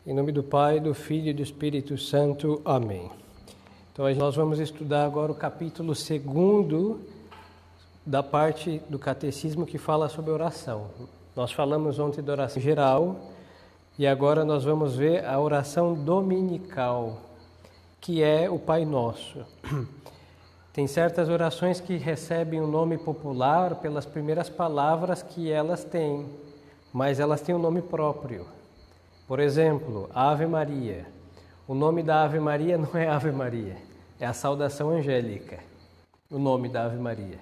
Em nome do Pai, do Filho e do Espírito Santo. Amém. Então, nós vamos estudar agora o capítulo 2 da parte do Catecismo que fala sobre oração. Nós falamos ontem da oração geral e agora nós vamos ver a oração dominical, que é o Pai Nosso. Tem certas orações que recebem o nome popular pelas primeiras palavras que elas têm, mas elas têm um nome próprio. Por exemplo, Ave Maria. O nome da Ave Maria não é Ave Maria, é a saudação angélica, o nome da Ave Maria.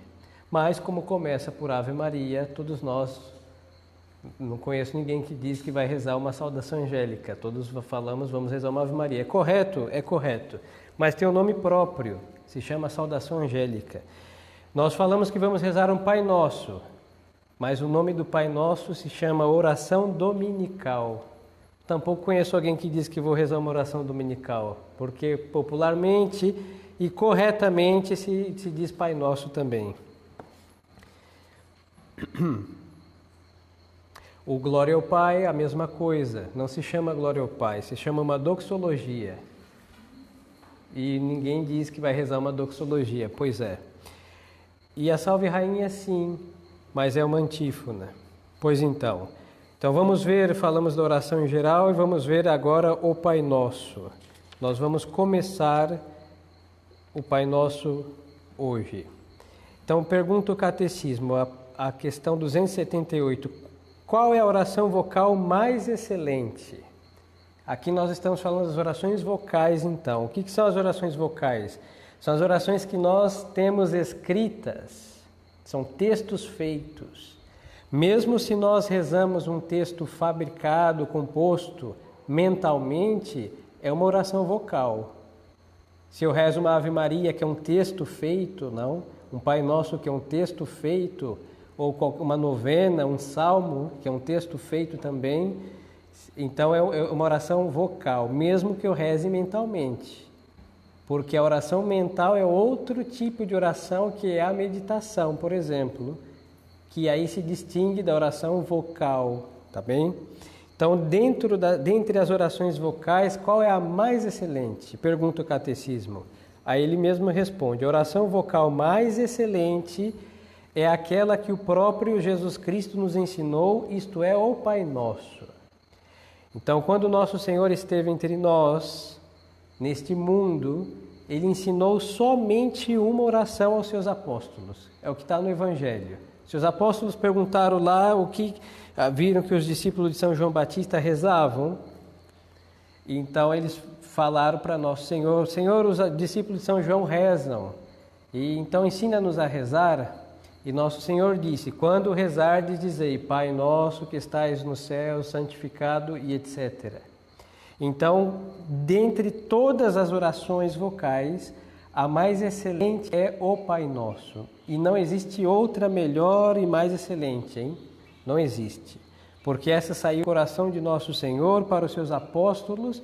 Mas como começa por Ave Maria, todos nós, não conheço ninguém que diz que vai rezar uma saudação angélica. Todos falamos, vamos rezar uma Ave Maria. É correto? É correto. Mas tem um nome próprio, se chama saudação angélica. Nós falamos que vamos rezar um Pai Nosso, mas o nome do Pai Nosso se chama oração dominical. Tampouco conheço alguém que diz que vou rezar uma oração dominical, porque popularmente e corretamente se diz Pai Nosso também. O Glória ao Pai, a mesma coisa, não se chama Glória ao Pai, se chama uma doxologia. E ninguém diz que vai rezar uma doxologia, pois é. E a Salve Rainha sim, mas é uma antífona. Pois então vamos ver, falamos da oração em geral e vamos ver agora o Pai Nosso. Nós vamos começar o Pai Nosso hoje. Então pergunta o Catecismo, a questão 278, qual é a oração vocal mais excelente? Aqui nós estamos falando das orações vocais então. O que são as orações vocais? São as orações que nós temos escritas, são textos feitos. Mesmo se nós rezamos um texto fabricado, composto mentalmente, é uma oração vocal. Se eu rezo uma Ave Maria, que é um texto feito, não? Um Pai Nosso, que é um texto feito, ou uma novena, um salmo, que é um texto feito também, então é uma oração vocal, mesmo que eu reze mentalmente. Porque a oração mental é outro tipo de oração, que é a meditação, por exemplo, que aí se distingue da oração vocal, tá bem? Então, dentre as orações vocais, qual é a mais excelente? Pergunta o Catecismo. Aí ele mesmo responde, a oração vocal mais excelente é aquela que o próprio Jesus Cristo nos ensinou, isto é, o Pai Nosso. Então, quando Nosso Senhor esteve entre nós, neste mundo, Ele ensinou somente uma oração aos seus apóstolos. É o que está no Evangelho. Seus apóstolos perguntaram lá viram que os discípulos de São João Batista rezavam. Então eles falaram para Nosso Senhor, Senhor, os discípulos de São João rezam. E então ensina-nos a rezar. E Nosso Senhor disse, quando rezardes, dizei, Pai nosso que estais no céu, santificado e etc. Então, dentre todas as orações vocais, a mais excelente é o Pai Nosso. E não existe outra melhor e mais excelente, hein? Não existe. Porque essa saiu do coração de Nosso Senhor para os seus apóstolos,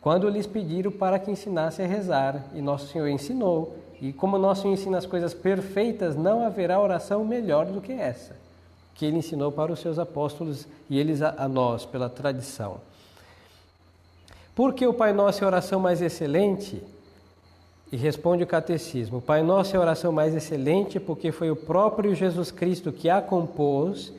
quando lhes pediram para que ensinasse a rezar. E Nosso Senhor ensinou. E como Nosso Senhor ensina as coisas perfeitas, não haverá oração melhor do que essa, que Ele ensinou para os seus apóstolos e eles a nós, pela tradição. Por que o Pai Nosso é a oração mais excelente? E responde o Catecismo, o Pai Nosso é a oração mais excelente porque foi o próprio Jesus Cristo que a compôs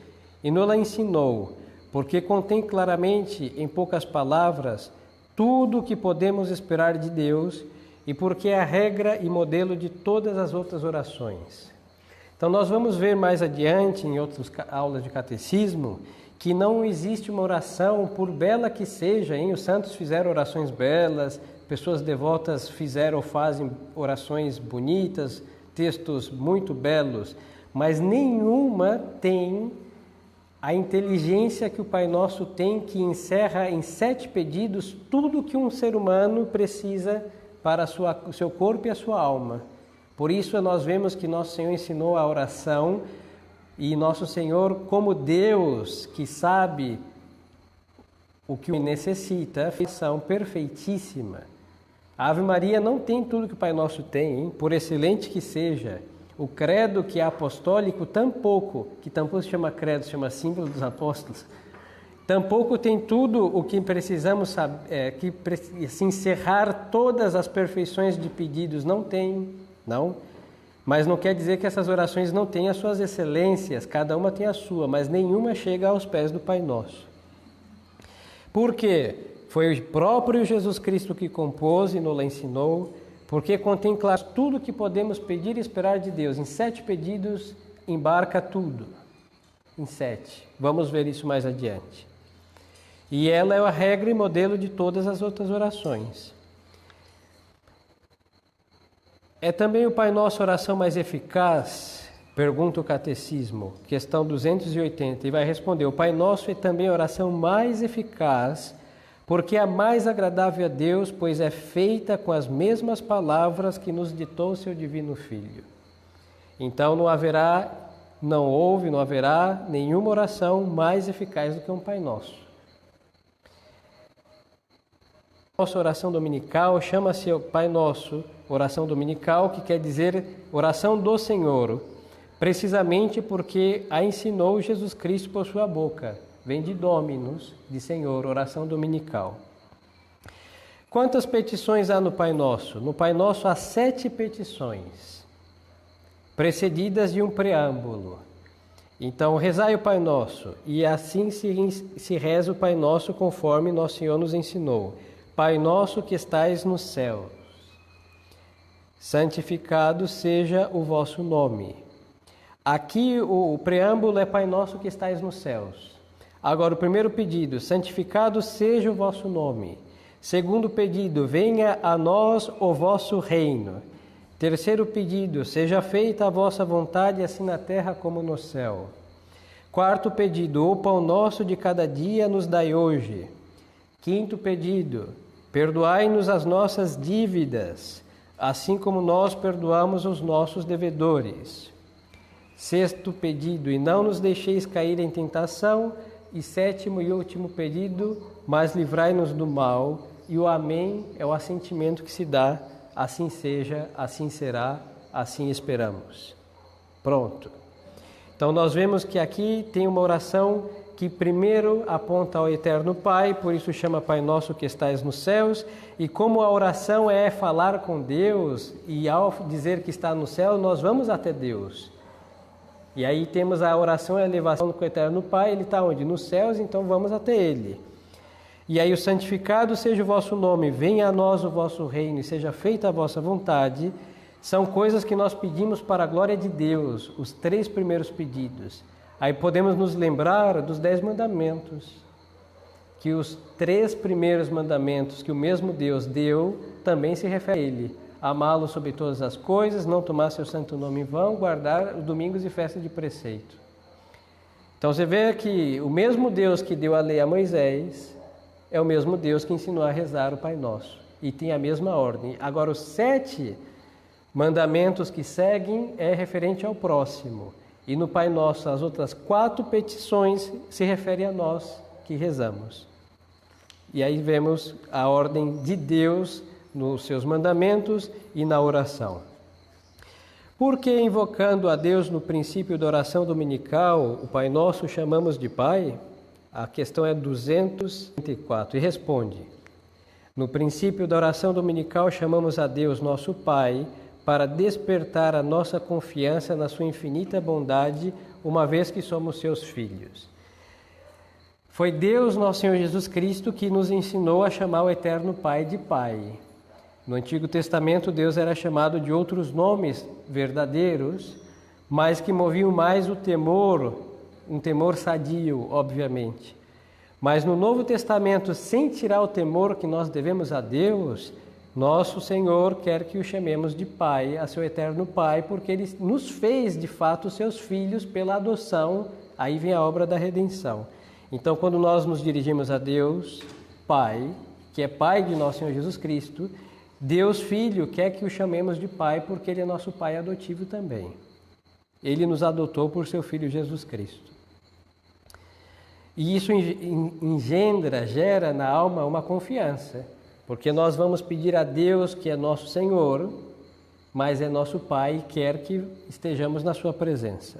e nos-la ensinou, porque contém claramente, em poucas palavras, tudo o que podemos esperar de Deus e porque é a regra e modelo de todas as outras orações. Então nós vamos ver mais adiante, em outras aulas de Catecismo, que não existe uma oração, por bela que seja, hein? Os santos fizeram orações belas, pessoas devotas fizeram ou fazem orações bonitas, textos muito belos, mas nenhuma tem a inteligência que o Pai Nosso tem, que encerra em 7 pedidos tudo que um ser humano precisa para o seu corpo e a sua alma. Por isso nós vemos que Nosso Senhor ensinou a oração e Nosso Senhor, como Deus que sabe o que necessita, a oração perfeitíssima. A Ave Maria não tem tudo que o Pai Nosso tem, hein? Por excelente que seja. O credo que é apostólico, tampouco, que tampouco se chama credo, se chama símbolo dos apóstolos. Tampouco tem tudo o que precisamos saber, se encerrar todas as perfeições de pedidos, não tem, não. Mas não quer dizer que essas orações não tenham as suas excelências, cada uma tem a sua, mas nenhuma chega aos pés do Pai Nosso. Por quê? Foi o próprio Jesus Cristo que compôs e nos ensinou, porque contém claro tudo que podemos pedir e esperar de Deus. Em 7 pedidos embarca tudo. Em 7. Vamos ver isso mais adiante. E ela é a regra e modelo de todas as outras orações. É também o Pai Nosso oração mais eficaz? Pergunta o Catecismo, questão 280, e vai responder: o Pai Nosso é também a oração mais eficaz, porque é a mais agradável a Deus, pois é feita com as mesmas palavras que nos ditou seu Divino Filho. Então não haverá nenhuma oração mais eficaz do que um Pai Nosso. Nossa oração dominical chama-se Pai Nosso, oração dominical, que quer dizer oração do Senhor, precisamente porque a ensinou Jesus Cristo por sua boca. Vem de Dominus, de Senhor, oração dominical. Quantas petições há no Pai Nosso? No Pai Nosso há 7 petições, precedidas de um preâmbulo. Então, rezai o Pai Nosso, e assim se reza o Pai Nosso conforme Nosso Senhor nos ensinou. Pai Nosso que estais nos céus, santificado seja o vosso nome. Aqui o preâmbulo é Pai Nosso que estais nos céus. Agora o primeiro pedido, santificado seja o vosso nome. Segundo pedido, venha a nós o vosso reino. Terceiro pedido, seja feita a vossa vontade, assim na terra como no céu. Quarto pedido, o pão nosso de cada dia nos dai hoje. Quinto pedido, perdoai-nos as nossas dívidas, assim como nós perdoamos os nossos devedores. Sexto pedido, e não nos deixeis cair em tentação. E sétimo e último pedido, mas livrai-nos do mal. E o amém é o assentimento que se dá, assim seja, assim será, assim esperamos. Pronto. Então nós vemos que aqui tem uma oração que primeiro aponta ao Eterno Pai, por isso chama Pai Nosso que estais nos céus, e como a oração é falar com Deus, e ao dizer que está no céu, nós vamos até Deus. E aí temos a oração e a elevação do Eterno Pai, Ele está onde? Nos céus, então vamos até Ele. E aí o santificado seja o vosso nome, venha a nós o vosso reino e seja feita a vossa vontade, são coisas que nós pedimos para a glória de Deus, os 3 primeiros pedidos. Aí podemos nos lembrar dos 10 mandamentos, que os 3 primeiros mandamentos que o mesmo Deus deu, também se refere a Ele. Amá-lo sobre todas as coisas, não tomar seu santo nome em vão, guardar os domingos e festas de preceito. Então você vê que o mesmo Deus que deu a lei a Moisés é o mesmo Deus que ensinou a rezar o Pai Nosso. E tem a mesma ordem. Agora os 7 mandamentos que seguem é referente ao próximo. E no Pai Nosso as outras 4 petições se referem a nós que rezamos. E aí vemos a ordem de Deus nos seus mandamentos e na oração. Por que invocando a Deus no princípio da oração dominical, o Pai Nosso chamamos de Pai? A questão é 234 e responde: no princípio da oração dominical chamamos a Deus nosso Pai para despertar a nossa confiança na sua infinita bondade, uma vez que somos seus filhos. Foi Deus, nosso Senhor Jesus Cristo, que nos ensinou a chamar o Eterno Pai de Pai. No Antigo Testamento, Deus era chamado de outros nomes verdadeiros, mas que moviam mais o temor, um temor sadio, obviamente. Mas no Novo Testamento, sem tirar o temor que nós devemos a Deus, nosso Senhor quer que o chamemos de Pai, a seu Eterno Pai, porque Ele nos fez, de fato, seus filhos pela adoção. Aí vem a obra da redenção. Então, quando nós nos dirigimos a Deus, Pai, que é Pai de nosso Senhor Jesus Cristo, Deus Filho quer que o chamemos de Pai porque Ele é nosso Pai adotivo também. Ele nos adotou por seu Filho Jesus Cristo. E isso gera na alma uma confiança, porque nós vamos pedir a Deus, que é nosso Senhor, mas é nosso Pai e quer que estejamos na sua presença.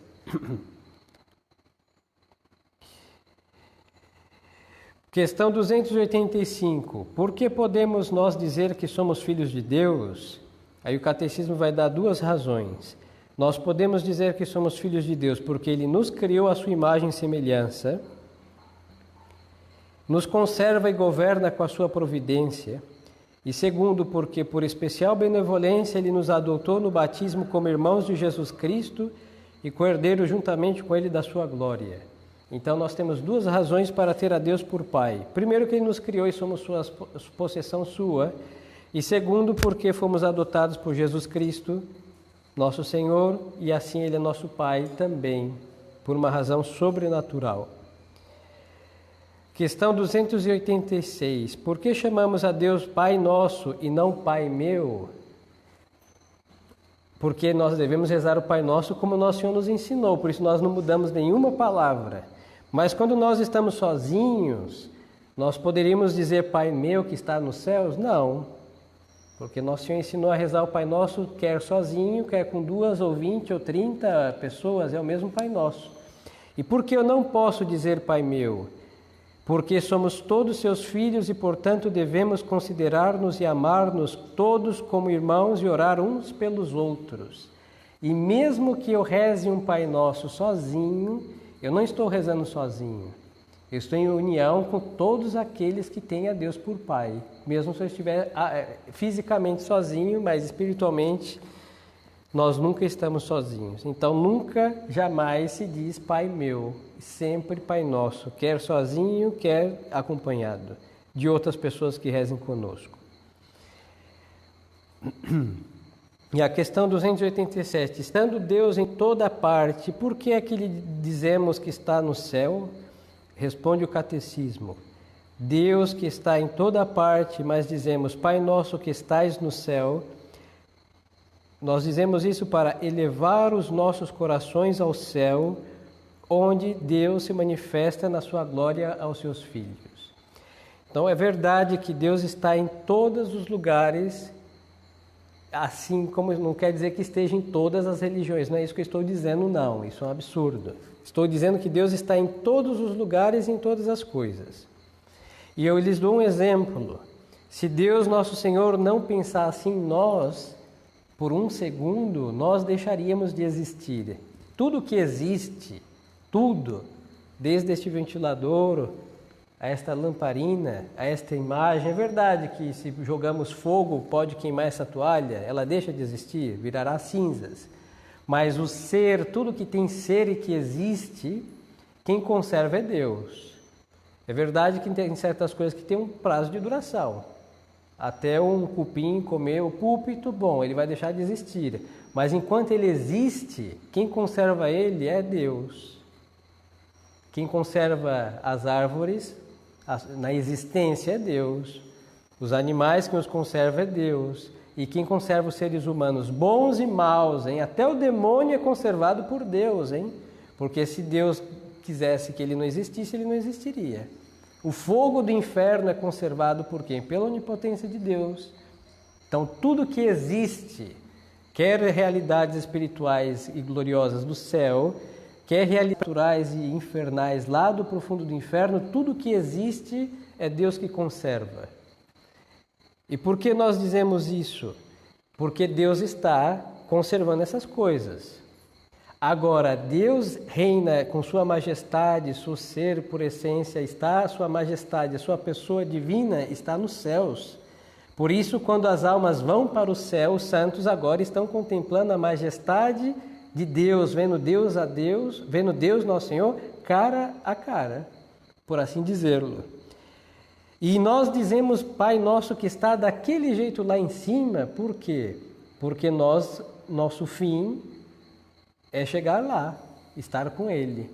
Questão 285. Por que podemos nós dizer que somos filhos de Deus? Aí o catecismo vai dar duas razões. Nós podemos dizer que somos filhos de Deus porque Ele nos criou à sua imagem e semelhança, nos conserva e governa com a sua providência. E segundo, porque por especial benevolência Ele nos adotou no batismo como irmãos de Jesus Cristo e co-herdeiros juntamente com Ele da sua glória. Então nós temos duas razões para ter a Deus por Pai. Primeiro, que Ele nos criou e somos sua possessão sua. E segundo, porque fomos adotados por Jesus Cristo, nosso Senhor, e assim Ele é nosso Pai também, por uma razão sobrenatural. Questão 286. Por que chamamos a Deus Pai Nosso e não Pai Meu? Porque nós devemos rezar o Pai Nosso como nosso Senhor nos ensinou, por isso nós não mudamos nenhuma palavra. Mas quando nós estamos sozinhos, nós poderíamos dizer Pai Meu que está nos céus? Não, porque nosso Senhor ensinou a rezar o Pai Nosso, quer sozinho, quer com 2 ou 20 ou 30 pessoas, é o mesmo Pai Nosso. E por que eu não posso dizer Pai Meu? Porque somos todos seus filhos e, portanto, devemos considerar-nos e amar-nos todos como irmãos e orar uns pelos outros. E mesmo que eu reze um Pai Nosso sozinho, eu não estou rezando sozinho. Eu estou em união com todos aqueles que têm a Deus por Pai. Mesmo se eu estiver fisicamente sozinho, mas espiritualmente nós nunca estamos sozinhos. Então nunca, jamais se diz Pai Meu. Sempre Pai Nosso, quer sozinho, quer acompanhado de outras pessoas que rezem conosco. E a questão 287. Estando Deus em toda parte, por que é que lhe dizemos que está no céu? Responde o catecismo. Deus que está em toda parte, mas dizemos Pai Nosso que estais no céu. Nós dizemos isso para elevar os nossos corações ao céu, onde Deus se manifesta na sua glória aos seus filhos. Então é verdade que Deus está em todos os lugares, assim como não quer dizer que esteja em todas as religiões, não é isso que eu estou dizendo, não, isso é um absurdo. Estou dizendo que Deus está em todos os lugares e em todas as coisas. E eu lhes dou um exemplo. Se Deus, nosso Senhor, não pensasse em nós, por um segundo, nós deixaríamos de existir. Tudo que existe, tudo, desde este ventilador, a esta lamparina, a esta imagem, é verdade que se jogamos fogo pode queimar essa toalha, ela deixa de existir, virará cinzas. Mas o ser, tudo que tem ser e que existe, quem conserva é Deus. É verdade que tem certas coisas que têm um prazo de duração. Até um cupim comer o púlpito, bom, ele vai deixar de existir. Mas enquanto ele existe, quem conserva ele é Deus. Quem conserva as árvores na existência é Deus. Os animais que nos conservam é Deus. E quem conserva os seres humanos bons e maus, hein? Até o demônio é conservado por Deus, hein? Porque se Deus quisesse que ele não existisse, ele não existiria. O fogo do inferno é conservado por quem? Pela onipotência de Deus. Então, tudo que existe, quer realidades espirituais e gloriosas do céu, quer realidades naturais e infernais lá do profundo do inferno, tudo que existe é Deus que conserva. E por que nós dizemos isso? Porque Deus está conservando essas coisas. Agora, Deus reina com sua majestade, seu ser por essência está, sua majestade, a sua pessoa divina está nos céus. Por isso, quando as almas vão para o céu, os santos agora estão contemplando a majestade de Deus, vendo Deus nosso Senhor, cara a cara, por assim dizê-lo. E nós dizemos Pai Nosso que está daquele jeito lá em cima, por quê? Porque nosso fim é chegar lá, estar com Ele.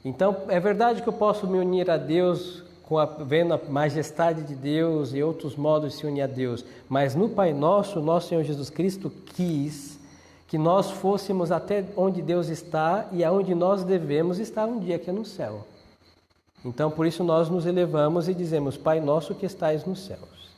Então, é verdade que eu posso me unir a Deus, vendo a majestade de Deus e outros modos de se unir a Deus, mas no Pai Nosso, nosso Senhor Jesus Cristo quis que nós fôssemos até onde Deus está e aonde nós devemos estar um dia, que é no céu. Então, por isso nós nos elevamos e dizemos, Pai Nosso que estais nos céus.